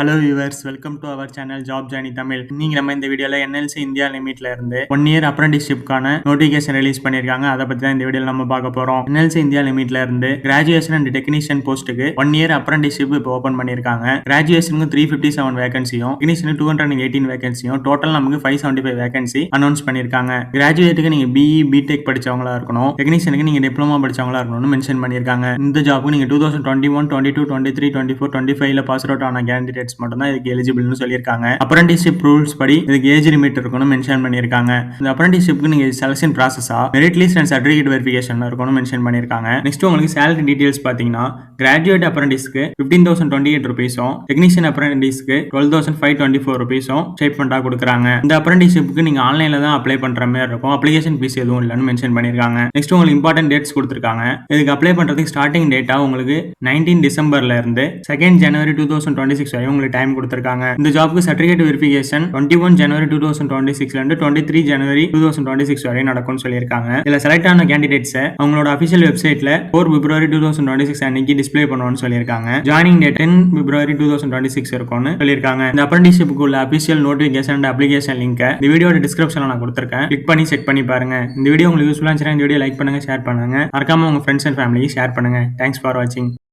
Hello viewers, welcome to our channel job journey Tamil. இன்னைக்கு நம்ம இந்த வீடியோல என்எல்சி இந்தியா லிமிட்ல இருந்து 1 இயர் அப்ரண்டிஸ்ஷிப்கான நோட்டிஃபிகேஷன் ரிலீஸ் பண்ணிருக்காங்க. அதை பத்தி தான் இந்த வீடியோல நம்ம பார்க்க போறோம். என்எல்சி இந்தியா லிமிட்ல இருந்து கிராஜுவேஷன் அண்ட் டெக்னீஷியன் போஸ்ட்டுக்கு 1 இயர் அப்ரண்டிஸ்ஷிப் இப்போ ஓபன் பண்ணிருக்காங்க. கிராஜுவேஷனுக்கு 357 வேகன்சியும், டெக்னீஷியனுக்கு 218 வேகன்சியும், டோட்டல் நமக்கு 575 வேகன்சி அனௌன்ஸ் பண்ணிருக்காங்க. கிராஜுவேட்டுக்கு நீங்க பிஇ பிடெக் படிச்சவங்களா இருக்கணும், டெக்னீஷியனுக்கு நீங்க டிப்ளமா படிச்சவங்களா இருக்கணும்னு மென்ஷன் பண்ணிருக்காங்க. இந்த ஜாப்க்கு நீங்க 2021, 22, 23, 24, 25ல பாஸ் அவுட் ஆன கேண்டிடேட் மட்டும் தான் இதுக்கு எலிஜிபிள்னு சொல்லியிருக்காங்க. அப்ரண்டிஸ்ஷிப் ரூல்ஸ் படி இதுக்கு ஏஜ் லிமிட் இருக்கணும் மென்ஷன் பண்ணியிருக்காங்க. இந்த அப்ரண்டிஸ்ஷிப்க்கு நீங்க செலக்ஷன் ப்ராசஸா merit list and certificate verification இருக்கணும் மென்ஷன் பண்ணியிருக்காங்க. நெக்ஸ்ட் உங்களுக்கு சேலரி டீடைல்ஸ் பாத்தீங்கன்னா கிராஜுவேட் அப்ரண்டிஸ்க்கு 15,028 ரூபீஸும், டெக்னீஷியன் அப்ரண்டிஸ்க்கு 12,524 ரூபீஸும் ஸ்டைபண்டா கொடுக்குறாங்க. இந்த அப்ரண்டிஸ்ஷிப்க்கு நீங்க ஆன்லைன்ல தான் அப்ளை பண்ற மாதிரி இருக்கும். அப்ளிகேஷன் ஃபீஸ் எதுவும் இல்லைன்னு மென்ஷன் பண்ணியிருக்காங்க. நெக்ஸ்ட் உங்களுக்கு இம்பார்ட்டன்ட் டேட்ஸ் கொடுத்துருக்காங்க. இதுக்கு அப்ளை பண்றதுக்கு ஸ்டார்டிங் டேட்டா உங்களுக்கு 19 டிசம்பர்ல இருந்து 2 ஜனவரி 2026 வரை உங்களுக்கு டைம் கொடுத்திருக்காங்க. இந்த ஜாப்க்கு சர்டிஃபிகேட் வெரிஃபிகேஷன் 21 ஜனவரி 2026ல இருந்து 23 ஜனவரி 2026 வரை நடக்கும்னு சொல்லியிருக்காங்க. இதுல செலக்ட் ஆன கேண்டிடேட்ஸ் அவங்களோட அபிஷியல் வெப்சைட்ல 4 பிப்ரவரி 2026 அன்னைக்கு டிஸ்ப்ளே பண்ணுவான்னு சொல்லியிருக்காங்க. ஜாயினிங் டேட் 10 பிப்ரவரி 2026 இருக்கும்னு சொல்லியிருக்காங்க. இந்த அப்ரண்டிஸ்ஷிப்க்கு உள்ள official notification and application link இந்த வீடியோட டிஸ்கிரிப்ஷன்ல நான் கொடுத்திருக்கேன். கிளிக் பண்ணி செக் பண்ணி பாருங்க. இந்த வீடியோ உங்களுக்கு யூஸ்ஃபுல்லா இருந்துச்சுன்னா இந்த வீடியோ லைக் பண்ணுங்க, ஷேர் பண்ணுங்க. மறக்காம உங்க ஃப்ரெண்ட்ஸ் அண்ட் ஃபேமிலிக்கு ஷேர் பண்ணுங்க. தேங்க்ஸ் ஃபார் வாட்சிங்.